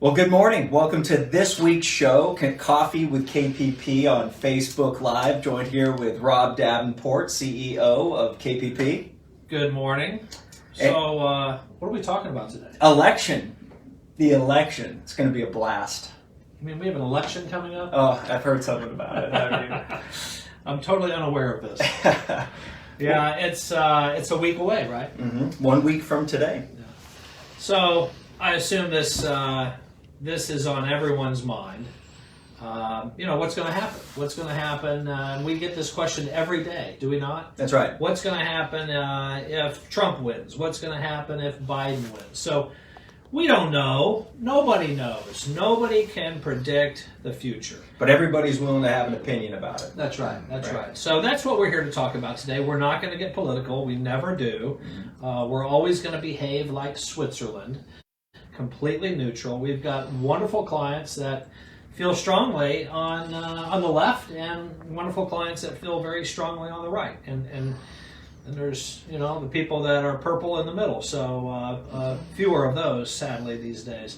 Well, good morning. Welcome to this week's show, Coffee with KPP on Facebook Live. Joined here with Rob Davenport, CEO of KPP. Good morning. So, what are we talking about today? Election. The election. It's going to be a blast. I mean, we have an election coming up? Oh, I've heard something about it. I'm totally unaware of this. Yeah, it's a week away, right? Mm-hmm. 1 week from today. Yeah. So, I assume this is on everyone's mind. What's going to happen? What's going to happen? We get this question every day, do we not? That's right. What's going to happen if Trump wins? What's going to happen if Biden wins? So we don't know. Nobody knows. Nobody can predict the future. But everybody's willing to have an opinion about it. That's right. That's right. So that's what we're here to talk about today. We're not going to get political. We never do. We're always going to behave like Switzerland. Completely neutral. We've got wonderful clients that feel strongly on the left, and wonderful clients that feel very strongly on the right. And there's the people that are purple in the middle. So fewer of those, sadly, these days.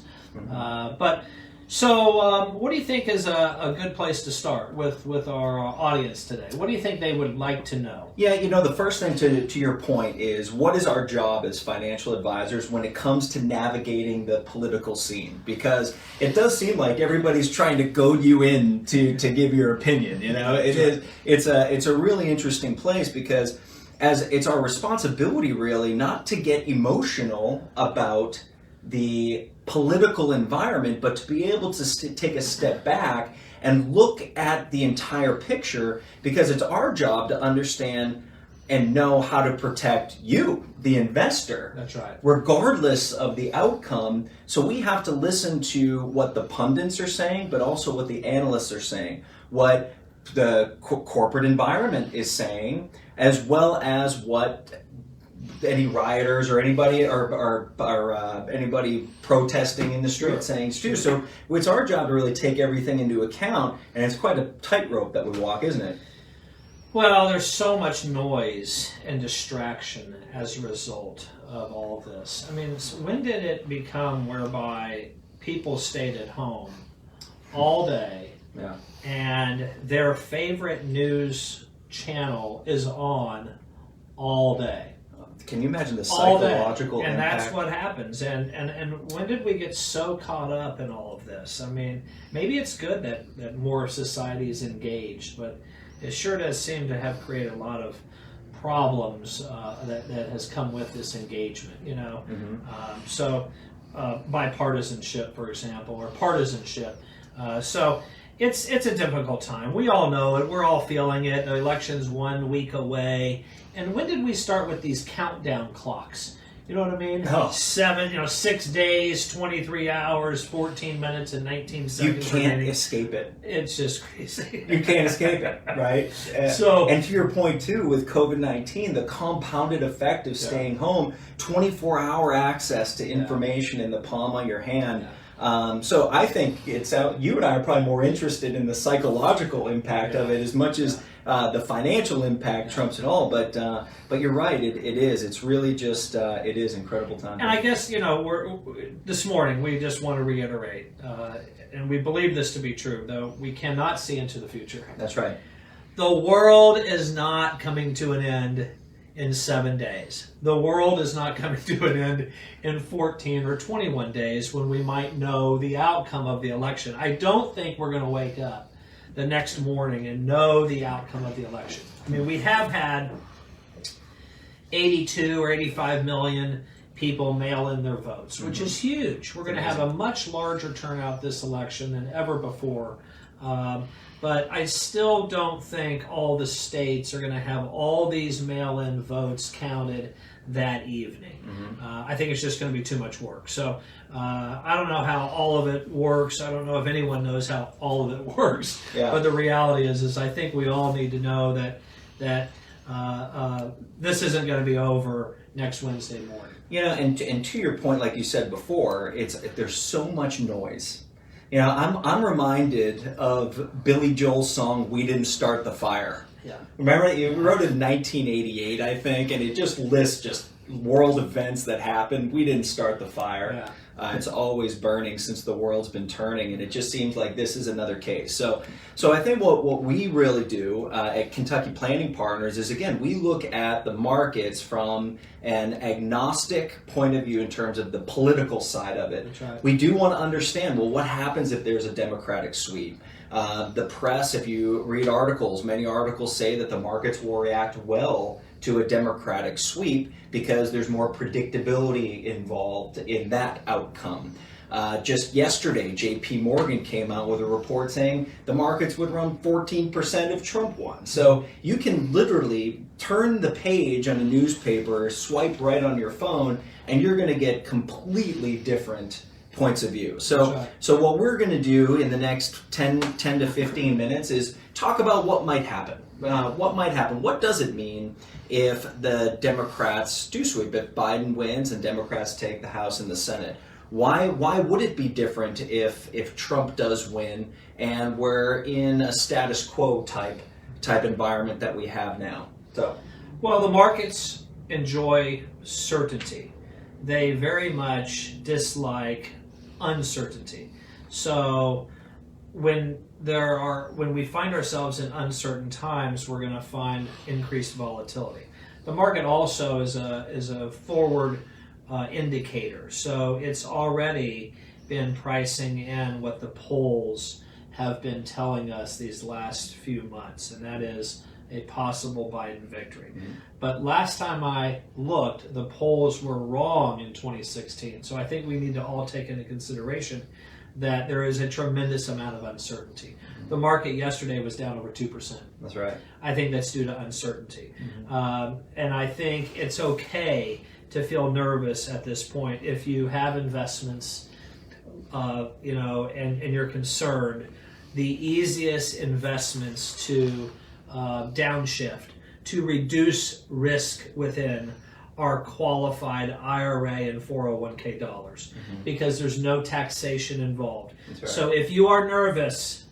So what do you think is a good place to start with our audience today? What do you think they would like to know? Yeah, the first thing to your point is, what is our job as financial advisors when it comes to navigating the political scene? Because it does seem like everybody's trying to goad you in to give your opinion. It's a really interesting place, because as it's our responsibility really not to get emotional about the political environment, but to be able to take a step back and look at the entire picture, because it's our job to understand and know how to protect you, the investor. That's right. Regardless of the outcome. So we have to listen to what the pundits are saying, but also what the analysts are saying, what the corporate environment is saying, as well as what any rioters or anybody or anybody protesting in the street saying too. So it's our job to really take everything into account, and it's quite a tightrope that we walk, isn't it? Well, there's so much noise and distraction as a result of all of this. I mean, when did it become whereby people stayed at home all day, and their favorite news channel is on all day? Can you imagine the psychological and impact? That's what happens. And when did we get so caught up in all of this? I mean, maybe it's good that more of society is engaged, but it sure does seem to have created a lot of problems that has come with this engagement. So bipartisanship, for example, or partisanship. So it's a difficult time. We all know it. We're all feeling it. The election's 1 week away. And when did we start with these countdown clocks? You know what I mean? 6 days, 23 hours, 14 minutes, and 19 seconds. You can't escape it. It's just crazy. You can't escape it, right? And to your point too, with COVID-19, the compounded effect of staying home, 24-hour access to information in the palm of your hand. So I think it's out. You and I are probably more interested in the psychological impact of it as much as the financial impact trumps it all. But you're right. It is. It's really just it is incredible time. And I guess this morning we just want to reiterate, and we believe this to be true, though we cannot see into the future. That's right. The world is not coming to an end in 7 days. The world is not coming to an end in 14 or 21 days when we might know the outcome of the election. I don't think we're going to wake up the next morning and know the outcome of the election. I mean, we have had 82 or 85 million people mail in their votes, which is huge. We're going to have a much larger turnout this election than ever before. But I still don't think all the states are going to have all these mail-in votes counted that evening. I think it's just going to be too much work. So I don't know how all of it works. I don't know if anyone knows how all of it works. But the reality is I think we all need to know that this isn't going to be over next Wednesday morning. And to your point, like you said before, there's so much noise. I'm reminded of Billy Joel's song "We Didn't Start the Fire." Yeah. Remember, he wrote it in 1988, I think, and it just lists world events that happened. We didn't start the fire. Yeah. It's always burning since the world's been turning, and it just seems like this is another case. So I think what we really do at Kentucky Planning Partners is, again, we look at the markets from an agnostic point of view in terms of the political side of it. That's right. We do want to understand, well, what happens if there's a Democratic sweep? The press, if you read articles, many articles say that the markets will react well to a Democratic sweep because there's more predictability involved in that outcome. Just yesterday, JP Morgan came out with a report saying the markets would run 14% if Trump won. So you can literally turn the page on a newspaper, swipe right on your phone, and you're going to get completely different points of view. So what we're going to do in the next 10 to 15 minutes is talk about what might happen. What might happen? What does it mean if the Democrats do sweep, if Biden wins and Democrats take the House and the Senate? Why would it be different if Trump does win and we're in a status quo type environment that we have now? So, well, the markets enjoy certainty. They very much dislike uncertainty. So when we find ourselves in uncertain times, we're going to find increased volatility. The market also is a forward indicator, so it's already been pricing in what the polls have been telling us these last few months, and that is a possible Biden victory. Mm-hmm. But last time I looked, the polls were wrong in 2016, so I think we need to all take into consideration that there is a tremendous amount of uncertainty. Mm-hmm. The market yesterday was down over 2%. That's right. I think that's due to uncertainty. Mm-hmm. And I think it's okay to feel nervous at this point if you have investments, and you're concerned. The easiest investments to downshift, to reduce risk within, are qualified IRA and 401k dollars, mm-hmm. because there's no taxation involved. That's right. So if you are nervous,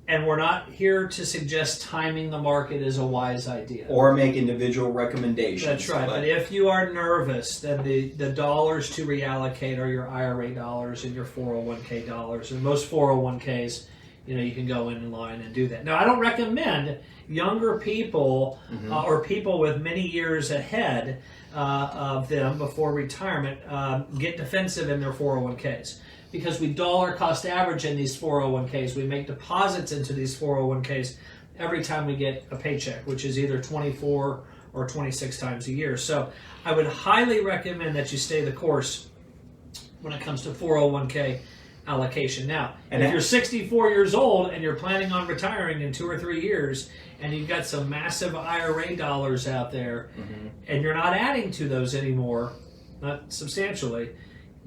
and we're not here to suggest timing the market is a wise idea, or make individual recommendations. That's right. But if you are nervous, then the dollars to reallocate are your IRA dollars and your 401k dollars. And most 401ks, you can go in line and do that. Now, I don't recommend younger people, mm-hmm. Or people with many years ahead of them before retirement get defensive in their 401ks. Because we dollar cost average in these 401ks. We make deposits into these 401ks every time we get a paycheck, which is either 24 or 26 times a year. So I would highly recommend that you stay the course when it comes to 401k allocation. Now, and if you're 64 years old and you're planning on retiring in 2 or 3 years, and you've got some massive IRA dollars out there, mm-hmm. and you're not adding to those anymore, not substantially,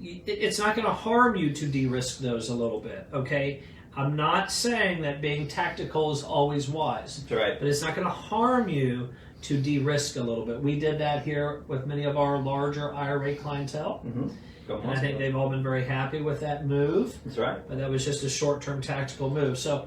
it's not going to harm you to de-risk those a little bit, okay? I'm not saying that being tactical is always wise. That's right. But it's not going to harm you to de-risk a little bit. We did that here with many of our larger IRA clientele. Mm-hmm. And I think they've all been very happy with that move. That's right. But that was just a short-term tactical move. So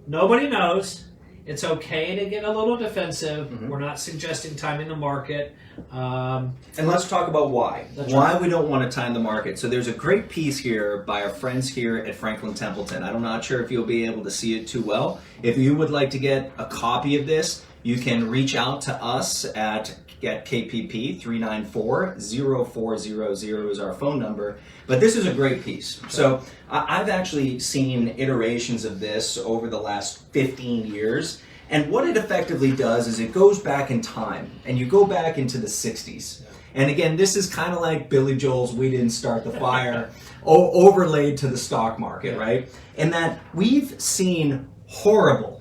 nobody knows. It's okay to get a little defensive. Mm-hmm. We're not suggesting timing the market. And let's talk about why. Why we don't want to time the market. So there's a great piece here by our friends here at Franklin Templeton. I'm not sure if you'll be able to see it too well. If you would like to get a copy of this, you can reach out to us at KPP 394-0400 is our phone number. But this is a great piece. So I've actually seen iterations of this over the last 15 years. And what it effectively does is it goes back in time. And you go back into the 60s. And again, this is kind of like Billy Joel's "We Didn't Start the Fire" overlaid to the stock market, right? And that we've seen horrible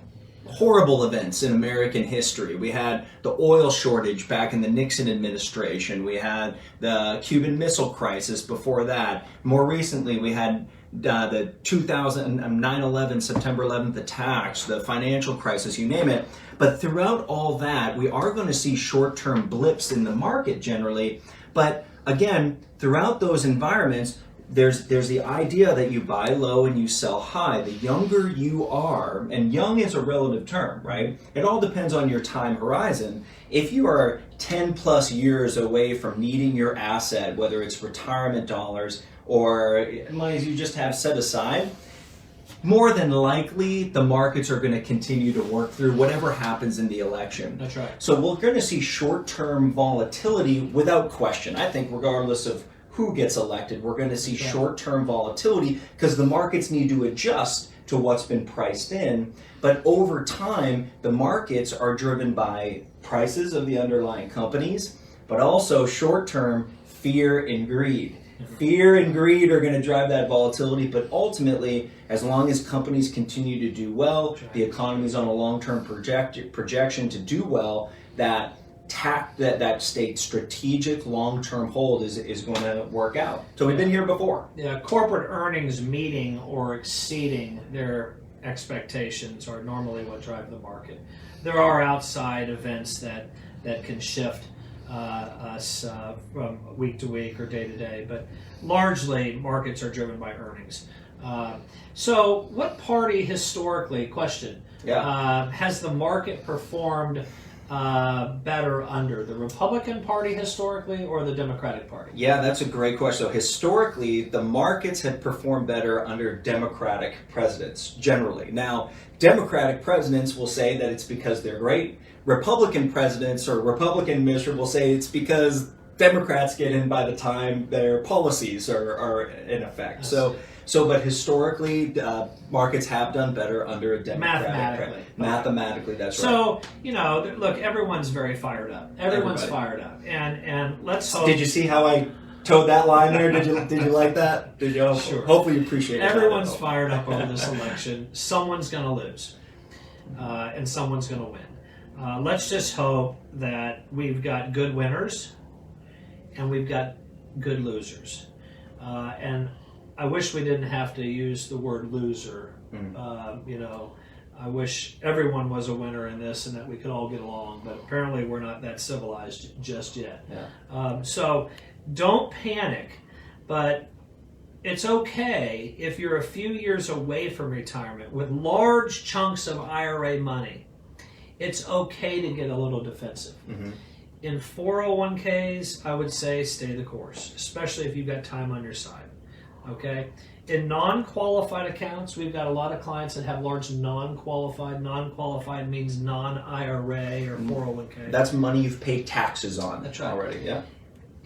events in American history. We had the oil shortage back in the Nixon administration. We had the Cuban Missile Crisis before that. More recently, we had the 9/11, September 11th attacks, the financial crisis, you name it. But throughout all that, we are going to see short-term blips in the market generally. But again, throughout those environments, there's the idea that you buy low and you sell high. The younger you are, and young is a relative term, right? It all depends on your time horizon. If you are 10 plus years away from needing your asset, whether it's retirement dollars or money you just have set aside, more than likely the markets are going to continue to work through whatever happens in the election. That's right. So we're going to see short-term volatility without question. I think regardless of who gets elected, we're going to see short-term volatility because the markets need to adjust to what's been priced in. But over time, the markets are driven by prices of the underlying companies, but also short-term fear and greed. Fear and greed are going to drive that volatility, but ultimately, as long as companies continue to do well, the economy is on a long-term projection to do well, that state strategic long-term hold is going to work out. So we've been here before. Yeah, corporate earnings meeting or exceeding their expectations are normally what drive the market. There are outside events that can shift us from week to week or day to day, but largely markets are driven by earnings. So what party historically, has the market performed better under, the Republican Party historically or the Democratic Party? Yeah, that's a great question. So historically, the markets have performed better under Democratic presidents, generally. Now, Democratic presidents will say that it's because they're great. Republican presidents or Republican administration will say it's because Democrats get in by the time their policies are in effect. But historically, markets have done better under a Democratic. Mathematically, that's right. So, look, everyone's very fired up. Everyone's fired up. And let's hope. Did you see how I towed that line there? Did you like that? Did you? Sure. Hopefully you appreciate it. Everyone's fired up over this election. Someone's going to lose, and someone's going to win. Let's just hope that we've got good winners and we've got good losers. And I wish we didn't have to use the word loser. I wish everyone was a winner in this and that we could all get along, but apparently we're not that civilized just yet. Yeah. So don't panic, but it's okay if you're a few years away from retirement with large chunks of IRA money. It's okay to get a little defensive. Mm-hmm. In 401ks, I would say stay the course, especially if you've got time on your side. Okay? In non-qualified accounts, we've got a lot of clients that have large non-qualified. Non-qualified means non-IRA or 401k. That's money you've paid taxes on. That's right. Already, yeah.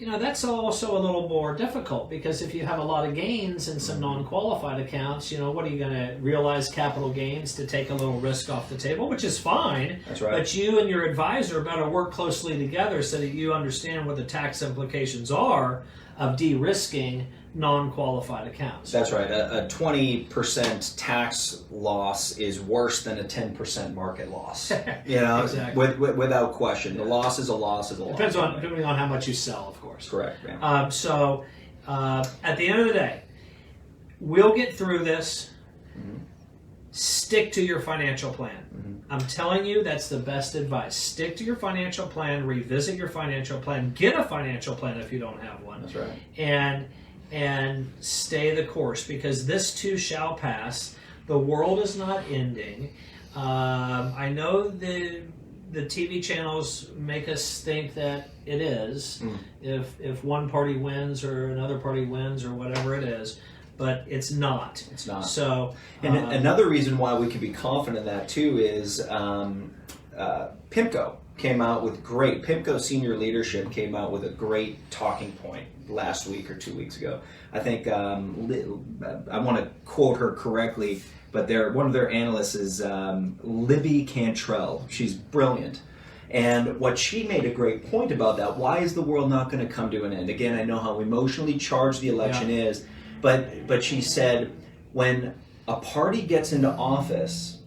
That's also a little more difficult because if you have a lot of gains in some non-qualified accounts, what are you going to realize capital gains to take a little risk off the table, which is fine. That's right. But you and your advisor better work closely together so that you understand what the tax implications are of de-risking non-qualified accounts. That's right. A 20% tax loss is worse than a 10% market loss. Exactly. Without question. The loss is a loss is a loss. Depending on how much you sell, of course. Correct. Yeah. At the end of the day, we'll get through this. Mm-hmm. Stick to your financial plan. Mm-hmm. I'm telling you, that's the best advice. Stick to your financial plan, revisit your financial plan, get a financial plan if you don't have one. That's right. And stay the course because this too shall pass. The world is not ending. I know the TV channels make us think that it is if one party wins or another party wins or whatever it is. But it's not. It's not. So, and another reason why we can be confident in that too is PIMCO came out with PIMCO senior leadership came out with a great talking point last week or 2 weeks ago. I think I want to quote her correctly, but one of their analysts is Libby Cantrell. She's brilliant. And what she made a great point about that, why is the world not going to come to an end? Again, I know how emotionally charged the election is, but she said when a party gets into office,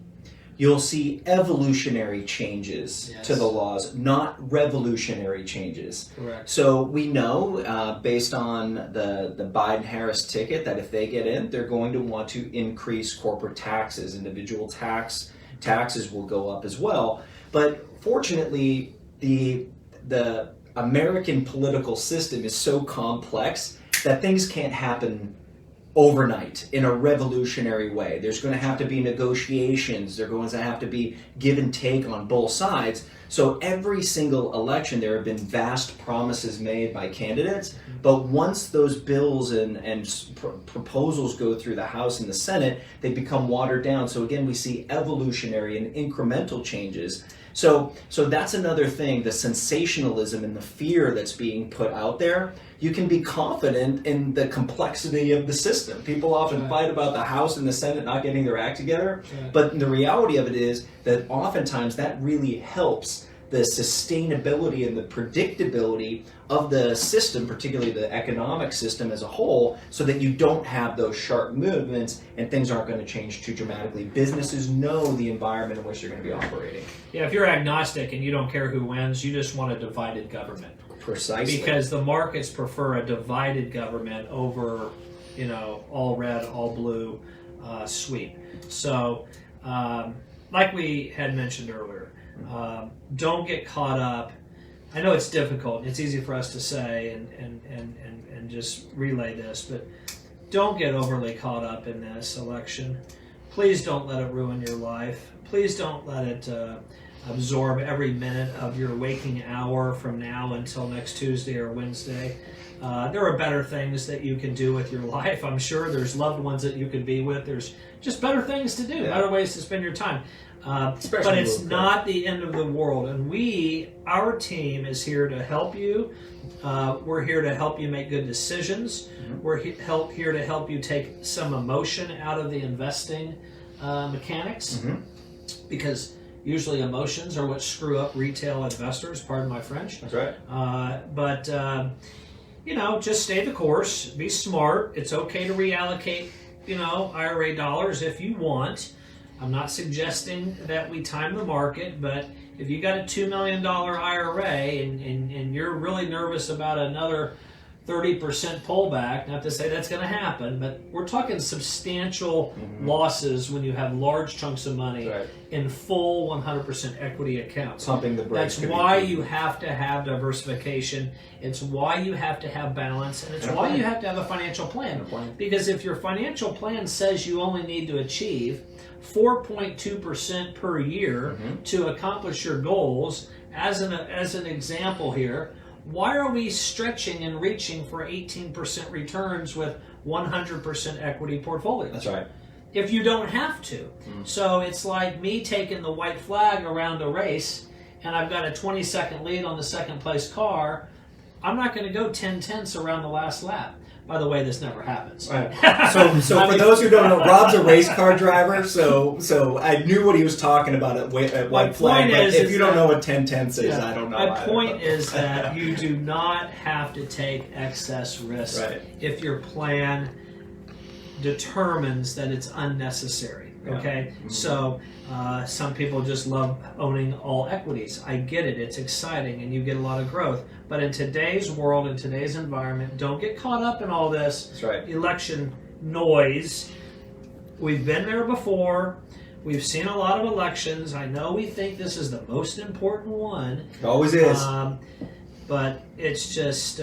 you'll see evolutionary changes to the laws, not revolutionary changes. Correct. So we know, based on the Biden-Harris ticket, that if they get in, they're going to want to increase corporate taxes. Individual taxes will go up as well. But fortunately, the American political system is so complex that things can't happen overnight in a revolutionary way. There's going to have to be negotiations. There's going to have to be give and take on both sides. So every single election, there have been vast promises made by candidates. But once those bills and proposals go through the House and the Senate, they become watered down. So again, we see evolutionary and incremental changes. So that's another thing, the sensationalism and the fear that's being put out there. You can be confident in the complexity of the system. People often fight about the House and the Senate not getting their act together, but the reality of it is that oftentimes that really helps the sustainability and the predictability of the system, particularly the economic system as a whole, so that you don't have those sharp movements and things aren't going to change too dramatically. Businesses know the environment in which they're going to be operating. Yeah, if you're agnostic and you don't care who wins, you just want a divided government. Precisely. Because the markets prefer a divided government over, all red, all blue sweep. So, like we had mentioned earlier, don't get caught up. I know it's difficult. It's easy for us to say and just relay this, but don't get overly caught up in this election. Please don't let it ruin your life. Please don't let it absorb every minute of your waking hour from now until next Tuesday or Wednesday. There are better things that you can do with your life. I'm sure there's loved ones that you could be with. There's just better things to do, better ways to spend your time. But it's not the end of the world. And our team is here to help you. We're here to help you make good decisions. We're here to help you take some emotion out of the investing mechanics. Because usually emotions are what screw up retail investors, pardon my French. That's right. But just stay the course, be smart. It's okay to reallocate, IRA dollars if you want. I'm not suggesting that we time the market, but if you got a $2 million IRA and you're really nervous about another 30% pullback, not to say that's going to happen, but we're talking substantial losses when you have large chunks of money in full 100% equity accounts. Pumping the brakes. That's why you have to have diversification. It's why you have to have balance, and it's why you have to have a financial plan. Because if your financial plan says you only need to achieve 4.2% per year to accomplish your goals, as an example here, why are we stretching and reaching for 18% returns with 100% equity portfolios? That's right. If you don't have to. So it's like me taking the white flag around a race and I've got a 20-second lead on the second place car. I'm not going to go 10/10ths around the last lap. By the way, this never happens. Right. So for those who don't know, Rob's a race car driver, so I knew what he was talking about at white flag, but if you don't know what 10/10ths is, I don't know. My point is that you do not have to take excess risk if your plan determines that it's unnecessary. Okay? So some people just love owning all equities. I get it. It's exciting and you get a lot of growth. But in today's world, in today's environment, don't get caught up in all this election noise. We've been there before. We've seen a lot of elections. I know we think this is the most important one. It always is. But it's just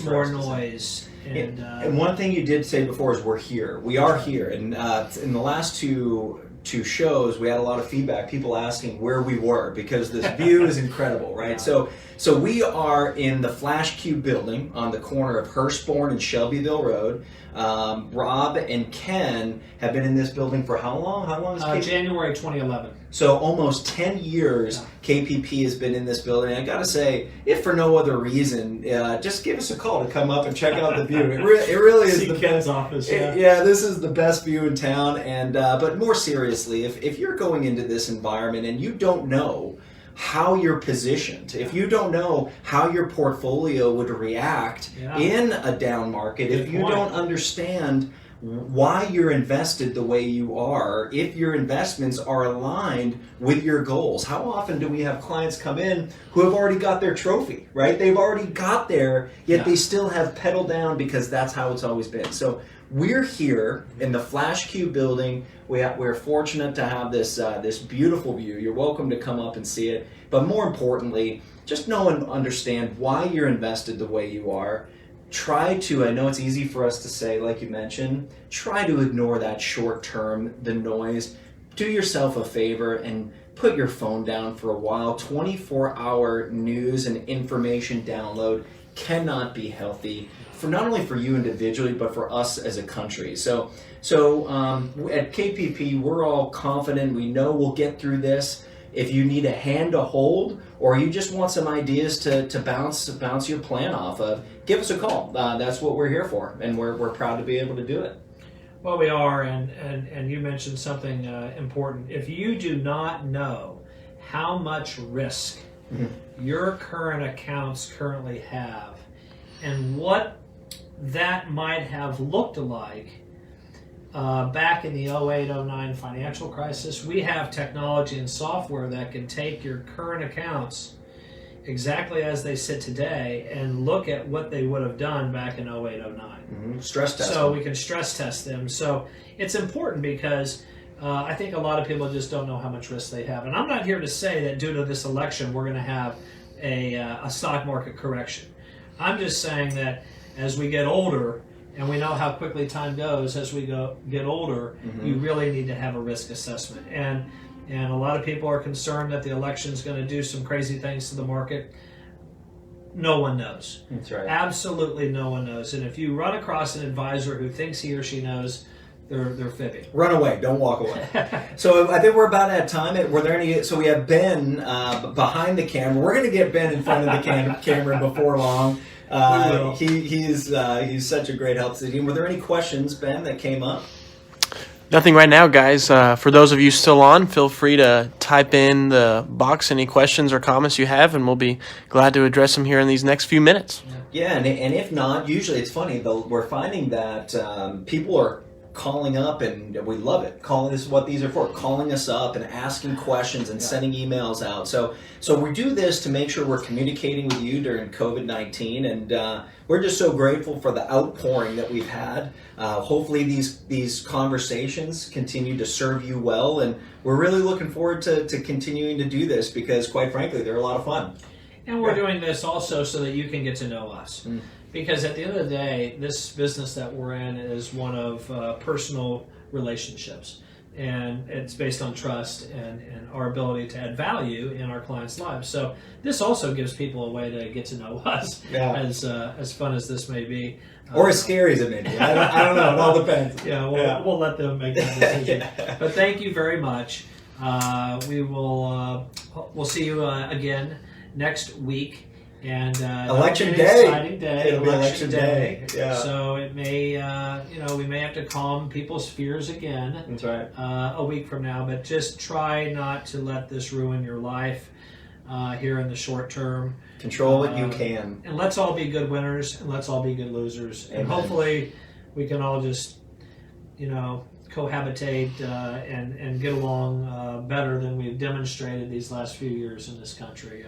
more noise. And one thing you did say before is we're here. We are here. And in the last two shows, we had a lot of feedback, people asking where we were, because this view is incredible, right? So we are in the Flash Cube building on the corner of Hurstbourne and Shelbyville Road. Rob and Ken have been in this building for how long? How long is KPP? January 2011. So almost 10 years KPP has been in this building. I gotta say, if for no other reason, just give us a call to come up and check out the view. It really is the Ken's office. This is the best view in town. And but more seriously, if you're going into this environment and you don't know how you're positioned, if you don't know how your portfolio would react in a down market, if you don't understand why you're invested the way you are, if your investments are aligned with your goals. How often do we have clients come in who have already got their trophy, right? They've already got there, yet they still have pedal down because that's how it's always been. So we're here in the Flash Cube building. We're fortunate to have this beautiful view. You're welcome to come up and see it. But more importantly, just know and understand why you're invested the way you are. try to, I know it's easy for us to say, like you mentioned, try to ignore that short term, the noise. Do yourself a favor and put your phone down for a while. 24-hour news and information download cannot be healthy for not only for you individually, but for us as a country. So at KPP, we're all confident. We know we'll get through this. If you need a hand to hold, or you just want some ideas to bounce your plan off of, give us a call. That's what we're here for, and we're proud to be able to do it. Well, we are, and you mentioned something important. If you do not know how much risk your current accounts currently have, and what that might have looked like back in the 08-09 financial crisis, we have technology and software that can take your current accounts exactly as they sit today and look at what they would have done back in 08-09. Stress test. So we can stress test them. So it's important because I think a lot of people just don't know how much risk they have. And I'm not here to say that due to this election we're going to have a stock market correction. I'm just saying that as we get older, and we know how quickly time goes as we get older, we really need to have a risk assessment. And a lot of people are concerned that the election is going to do some crazy things to the market. No one knows. That's right. Absolutely no one knows. And if you run across an advisor who thinks he or she knows, they're fibbing. Run away. Don't walk away. So I think we're about at time. Were there any? So we have Ben behind the camera. We're going to get Ben in front of the camera before long. He's such a great help to the team. Were there any questions, Ben, that came up? Nothing right now, guys. For those of you still on, feel free to type in the box any questions or comments you have, and we'll be glad to address them here in these next few minutes. Yeah, and if not, usually it's funny, though, we're finding that people are calling up, and we love it. This is what these are for, calling us up and asking questions and sending emails out. So we do this to make sure we're communicating with you during COVID-19, and we're just so grateful for the outpouring that we've had. Hopefully these conversations continue to serve you well, and we're really looking forward to continuing to do this because, quite frankly, they're a lot of fun. And we're doing this also so that you can get to know us. Because at the end of the day, this business that we're in is one of personal relationships. And it's based on trust and our ability to add value in our clients' lives. So this also gives people a way to get to know us, as fun as this may be. Or as scary as it may be. I don't know. It all depends. We'll let them make that decision. But thank you very much. We'll see you again next week. And election day. Exciting day. It'll be election day. Yeah. So it may, we may have to calm people's fears again. That's right. A week from now, but just try not to let this ruin your life here in the short term. Control what you can. And let's all be good winners, and let's all be good losers. Amen. And hopefully, we can all just, cohabitate and get along better than we've demonstrated these last few years in this country.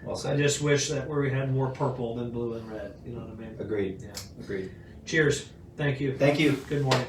Well said. I just wish that we had more purple than blue and red. You know what I mean? Agreed. Yeah. Agreed. Cheers. Thank you. Thank you. Good morning.